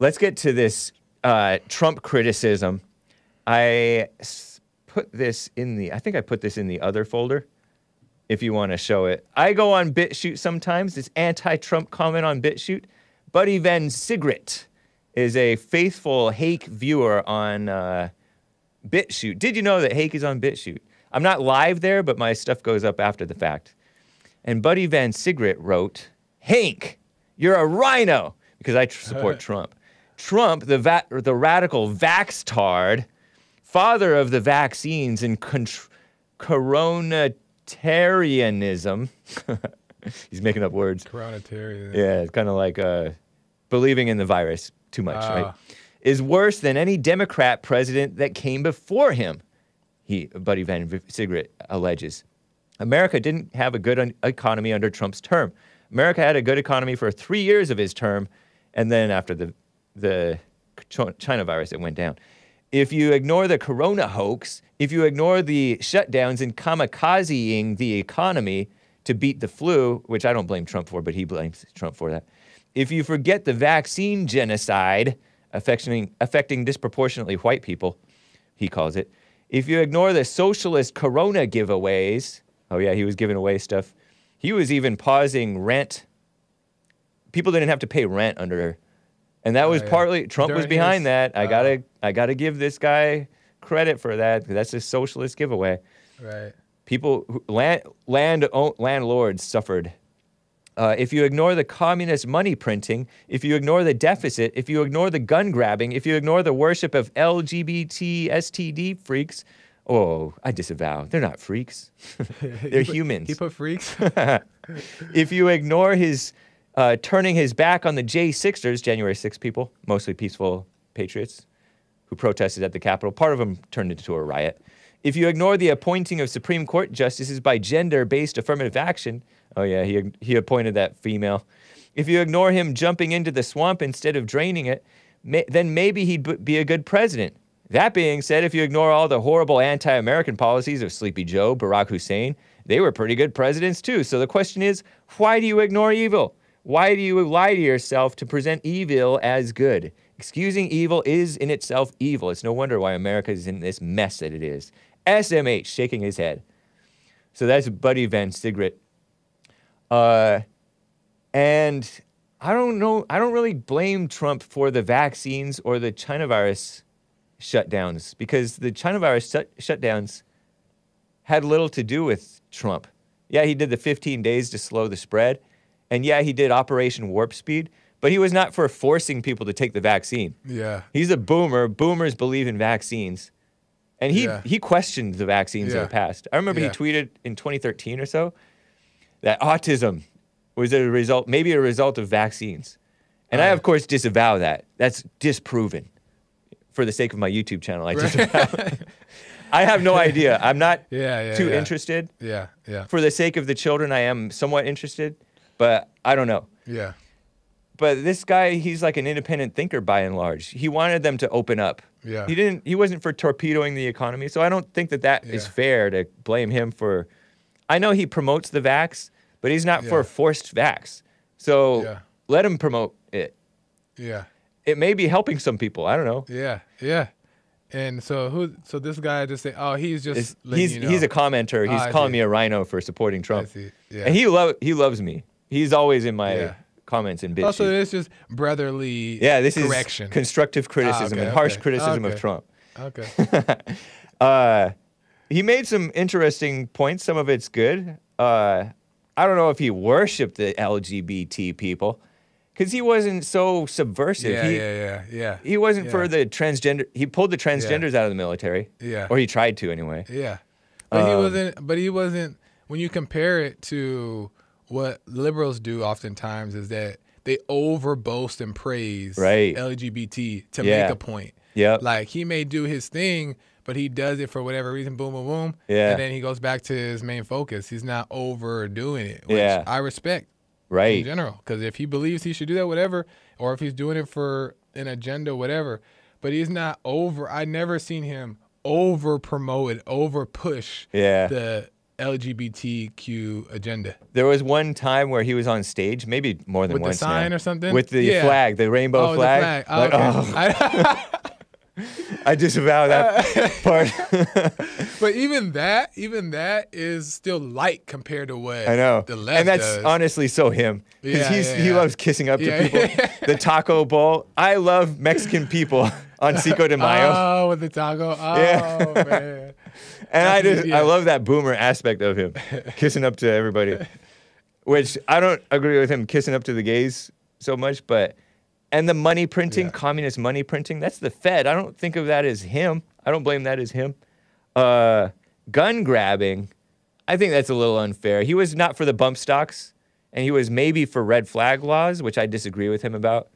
let's get to this Trump criticism. I think I put this in the other folder, if you want to show it. I go on BitChute sometimes, this anti-Trump comment on BitChute. BuddyVanCigrit is a faithful Hake viewer on BitChute. Did you know that Hake is on BitChute? I'm not live there, but my stuff goes up after the fact. And BuddyVanCigrit wrote, Hake, you're a RINO, because I support Trump. Trump, the radical vax-tard, father of the vaccines and coronatarianism. He's making up words. Coronatarianism. Yeah, it's kind of like believing in the virus too much, right? Is worse than any Democrat president that came before him, BuddyVanCigrit alleges. America didn't have a good economy under Trump's term. America had a good economy for 3 years of his term, and then after the China virus, it went down. If you ignore the corona hoax, if you ignore the shutdowns and kamikazeing the economy to beat the flu, which I don't blame Trump for, but he blames Trump for that. If you forget the vaccine genocide affecting disproportionately white people, he calls it. If you ignore the socialist corona giveaways, oh yeah, he was giving away stuff. He was even pausing rent. People didn't have to pay rent under, and that was partly, Trump was behind that. I gotta give this guy credit for that. That's a socialist giveaway. Right. People, landlords suffered. If you ignore the communist money printing, if you ignore the deficit, if you ignore the gun grabbing, if you ignore the worship of LGBT, STD freaks, oh, I disavow. They're not freaks. They're humans. He put freaks? If you ignore his turning his back on the J6ers, January 6 people, mostly peaceful patriots who protested at the Capitol, part of them turned into a riot. If you ignore the appointing of Supreme Court justices by gender-based affirmative action, oh yeah, he appointed that female. If you ignore him jumping into the swamp instead of draining it, then maybe he'd be a good president. That being said, if you ignore all the horrible anti-American policies of Sleepy Joe, Barack Hussein, they were pretty good presidents too. So the question is, why do you ignore evil? Why do you lie to yourself to present evil as good? Excusing evil is in itself evil. It's no wonder why America is in this mess that it is. SMH shaking his head. So that's BuddyVanCigrit. And I don't know, I don't really blame Trump for the vaccines or the China virus shutdowns, because the China virus shutdowns had little to do with Trump. Yeah, he did the 15 days to slow the spread. And yeah, he did Operation Warp Speed, but he was not for forcing people to take the vaccine. Yeah. He's a boomer. Boomers believe in vaccines. And he questioned the vaccines in the past. I remember he tweeted in 2013 or so that autism was a result, maybe a result of vaccines. And I, of course, disavow that. That's disproven. For the sake of my YouTube channel, I disavow. I have no idea. I'm not too interested. Yeah. For the sake of the children, I am somewhat interested, but I don't know. Yeah. But this guy, he's like an independent thinker by and large. He wanted them to open up. Yeah. He wasn't for torpedoing the economy, so I don't think that is fair to blame him for. I know he promotes the vax, but he's not for forced vax. So let him promote it. Yeah. It may be helping some people. I don't know. Yeah. And so this guy just say, oh, he's just he's a commenter. He's calling me a RINO for supporting Trump. I see. Yeah. And he loves me. He's always in my comments in BitChute. Also, it's just brotherly this correction. Is constructive criticism and harsh criticism of Trump. Okay. He made some interesting points. Some of it's good. I don't know if he worshipped the LGBT people, because he wasn't so subversive. Yeah. He wasn't for the transgender. He pulled the transgenders out of the military. Yeah. Or he tried to anyway. Yeah. But he wasn't. When you compare it to what liberals do, oftentimes is that they overboast and praise LGBT to make a point. Yeah. Like, he may do his thing, but he does it for whatever reason, boom, boom, boom. Yeah. And then he goes back to his main focus. He's not overdoing it, which I respect in general. Because if he believes he should do that, whatever, or if he's doing it for an agenda, whatever, but he's not over. I never seen him over promote, over push the LGBTQ agenda. There was one time where he was on stage, maybe more than once. With the sign now, or something? with the flag, the rainbow flag. Oh, okay. I disavow that part. But even that is still light compared to what I know. The left and that's does. honestly so him. Because he loves kissing up to people. The taco bowl. I love Mexican people on Cinco de Mayo. Oh, with the taco. Oh, man. And I love that boomer aspect of him, kissing up to everybody. Which I don't agree with him kissing up to the gays so much, but... And the money printing, communist money printing, that's the Fed. I don't think of that as him. I don't blame that as him. Gun grabbing, I think that's a little unfair. He was not for the bump stocks, and he was maybe for red flag laws, which I disagree with him about.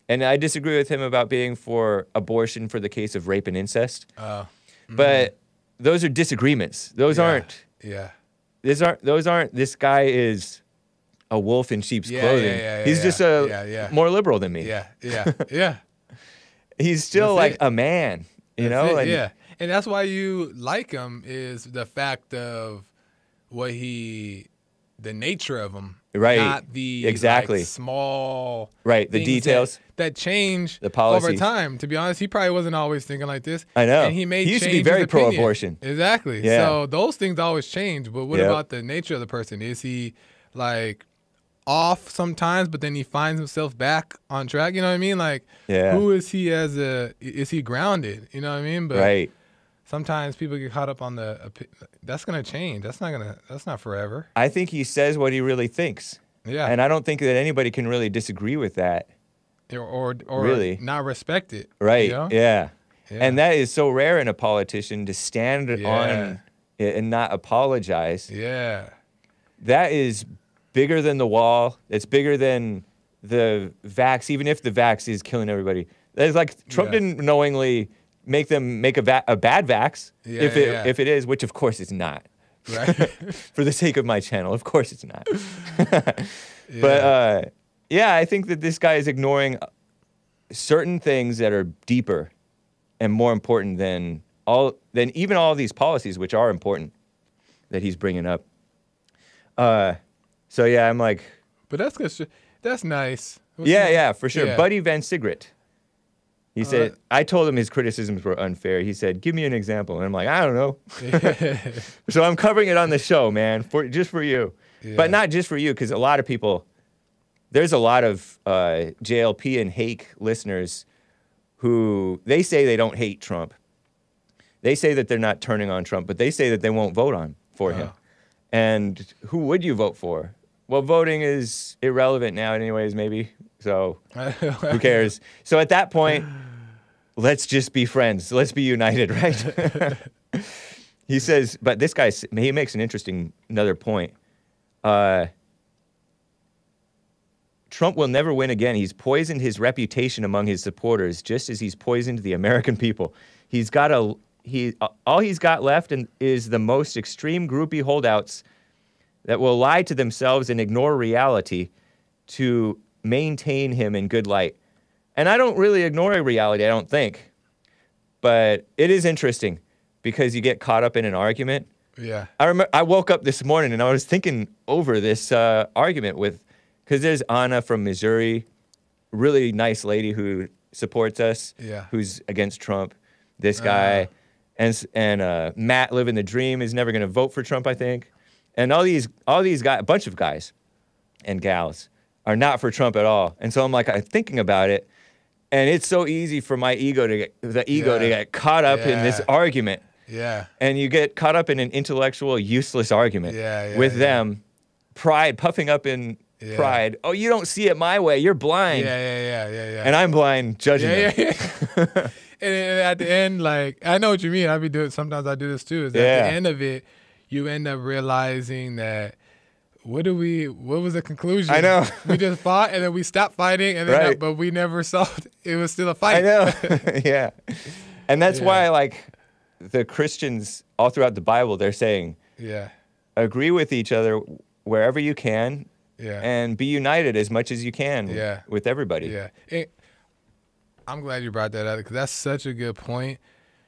And I disagree with him about being for abortion for the case of rape and incest. But those are disagreements. Those aren't. Yeah. Those aren't. This guy is a wolf in sheep's clothing. He's just more liberal than me. Yeah. He's still like a man, you know? Yeah. And that's why you like him is the fact of the nature of him. Right. Not the like, small the details that change the policies over time. To be honest, he probably wasn't always thinking like this. I know. And he used to be very pro-abortion. Exactly. Yeah. So those things always change. But what about the nature of the person? Is he like off sometimes, but then he finds himself back on track? You know what I mean? Like, who is he is he grounded? You know what I mean? But sometimes people get caught up on that's going to change. That's not forever. I think he says what he really thinks. Yeah. And I don't think that anybody can really disagree with that. Or really not respect it. Right. You know? Yeah. And that is so rare in a politician to stand on it and not apologize. Yeah. That is bigger than the wall. It's bigger than the vax, even if the vax is killing everybody. It's like Trump didn't knowingly make them make a bad vax if it is, which of course it's not. Right. For the sake of my channel, of course it's not. But I think that this guy is ignoring certain things that are deeper and more important than even all of these policies, which are important that he's bringing up. So yeah, I'm like, but that's nice. For sure. Yeah. BuddyVanCigrit. He said, I told him his criticisms were unfair. He said, give me an example. And I'm like, I don't know. So I'm covering it on the show, man, just for you. Yeah. But not just for you, because a lot of people, there's a lot of JLP and Hake listeners who, they say they don't hate Trump. They say that they're not turning on Trump, but they say that they won't vote for him. And who would you vote for? Well, voting is irrelevant now anyways, maybe. So who cares? So at that point, let's just be friends. Let's be united, right? He says, but this guy, he makes another point. Trump will never win again. He's poisoned his reputation among his supporters, just as he's poisoned the American people. All he's got left is the most extreme groupie holdouts that will lie to themselves and ignore reality to maintain him in good light. And I don't really ignore reality, I don't think. But it is interesting because you get caught up in an argument. Yeah. I woke up this morning and I was thinking over this argument because there's Anna from Missouri, really nice lady who supports us, who's against Trump. This guy, and Matt living the dream is never going to vote for Trump, I think. And all these guys, a bunch of guys and gals are not for Trump at all. And so I'm thinking about it, and it's so easy for my ego to get caught up in this argument. Yeah. And you get caught up in an intellectual, useless argument with them, pride, puffing up in pride. Oh, you don't see it my way. You're blind. Yeah. And I'm blind, judging them. Yeah. And at the end, like, I know what you mean. Sometimes I do this too. Is at the end of it, you end up realizing that what was the conclusion? I know. We just fought and then we stopped fighting and then but we never solved it. Was still a fight. I know. Yeah. And that's why, like, the Christians all throughout the Bible, they're saying, agree with each other wherever you can and be united as much as you can with everybody. Yeah. I'm glad you brought that up because that's such a good point.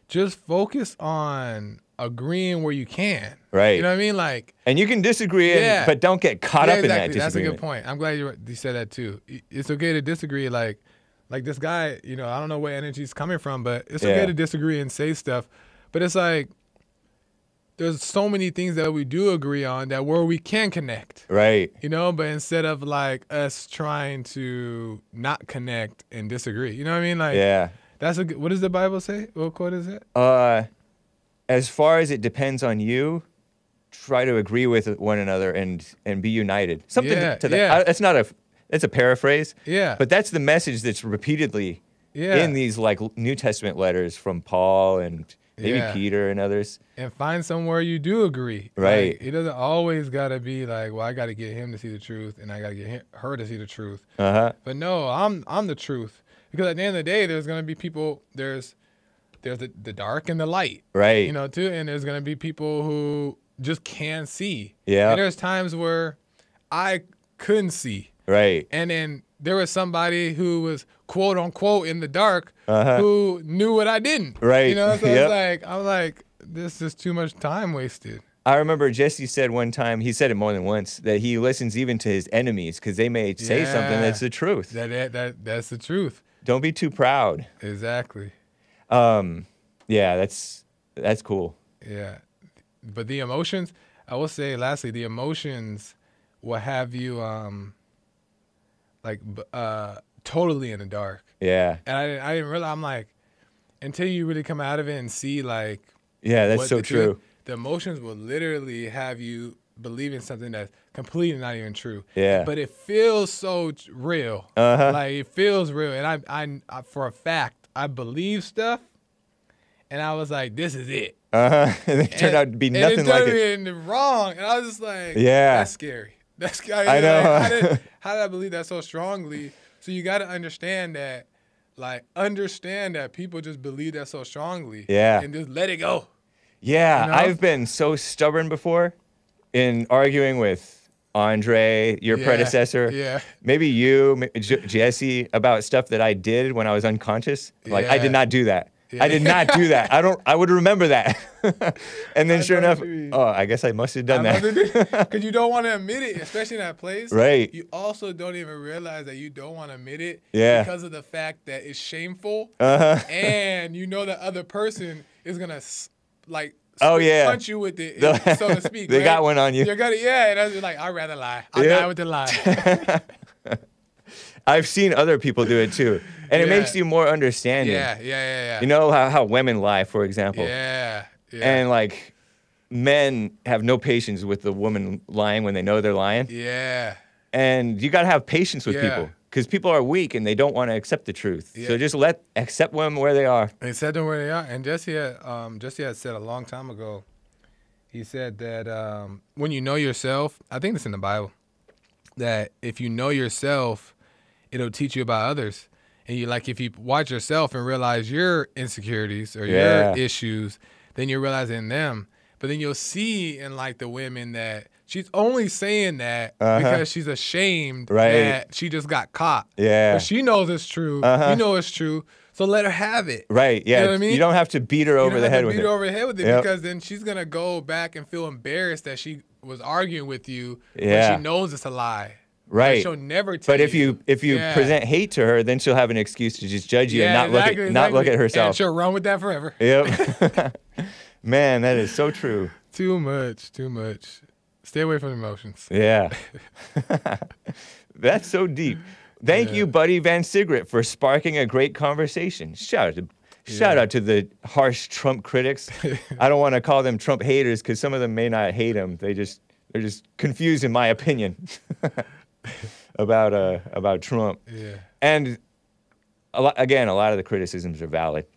Just focus on agreeing where you can. Right. You know what I mean? Like, and you can disagree, but don't get caught up in that disagreement. That's a good point. I'm glad you said that too. It's okay to disagree. Like this guy, you know, I don't know where energy's coming from, but it's okay to disagree and say stuff. But it's like, there's so many things that we do agree on that where we can connect. Right. You know, but instead of like us trying to not connect and disagree. You know what I mean? Like, that's what does the Bible say? What quote is it? As far as it depends on you, try to agree with one another and be united. Something to that. It's a paraphrase. Yeah. But that's the message that's repeatedly in these like New Testament letters from Paul and maybe Peter and others. And find somewhere you do agree. Right. Like, it doesn't always got to be like, well, I got to get him to see the truth and I got to get her to see the truth. But no, I'm the truth. Because at the end of the day, there's going to be people, there's the dark and the light. Right. You know, too. And there's going to be people who just can't see. Yeah. And there's times where I couldn't see. Right. And then there was somebody who was quote unquote in the dark who knew what I didn't. Right. You know, so it's like, I'm like, this is too much time wasted. I remember Jesse said one time, he said it more than once, that he listens even to his enemies because they may say something that's the truth. That's the truth. Don't be too proud. Exactly. Yeah, that's cool. Yeah. But the emotions, I will say lastly, the emotions will have you totally in the dark. Yeah. And I didn't realize, I'm like, until you really come out of it and see like, yeah, that's so true. The emotions will literally have you believing something that's completely not even true. Yeah. But it feels so real. Like it feels real. And I for a fact, I believe stuff. And I was like, this is it. And it turned out to be nothing like it. And it wrong. And I was just like, that's scary. That's scary. I know. Like, how did I believe that so strongly? So you got to understand that people just believe that so strongly. Yeah. And just let it go. Yeah. You know? I've been so stubborn before in arguing with Andre, your predecessor, maybe you, Jesse, about stuff that I did when I was unconscious. Like, I did not do that. I did not do that. I would remember that. And then sure enough, I guess I must have done that. Because you don't want to admit it, especially in that place. Right. You also don't even realize that you don't want to admit it because of the fact that it's shameful. And you know the other person is going to, like, punch you with it, so to speak. They got one on you. You're gonna, and I was like, I'd rather lie. I'll die with the lie. I've seen other people do it too. And it makes you more understanding. Yeah. You know how women lie, for example. Yeah. And like men have no patience with the woman lying when they know they're lying. Yeah. And you got to have patience with people because people are weak and they don't want to accept the truth. Yeah. So just accept them where they are. Accept them where they are. And Jesse had said a long time ago, he said that when you know yourself, I think it's in the Bible, that if you know yourself, it'll teach you about others. And if you watch yourself and realize your insecurities or your issues, then you realize in them. But then you'll see in like the women that she's only saying that because she's ashamed that she just got caught. Yeah. But she knows it's true. You know it's true. So let her have it. Right. Yeah. You know what I mean? You don't have to beat her over the head with it. Beat her over the head with it because then she's going to go back and feel embarrassed that she was arguing with you when she knows it's a lie. Right. She'll never tell you. But if you present hate to her, then she'll have an excuse to just judge you and not look at herself. And she'll run with that forever. Yep. Man, that is so true. Too much. Stay away from emotions. Yeah. That's so deep. Thank you, BuddyVanCigrit, for sparking a great conversation. Shout out to the harsh Trump critics. I don't want to call them Trump haters because some of them may not hate him. They're just confused, in my opinion, about Trump. Yeah. And a lot of the criticisms are valid.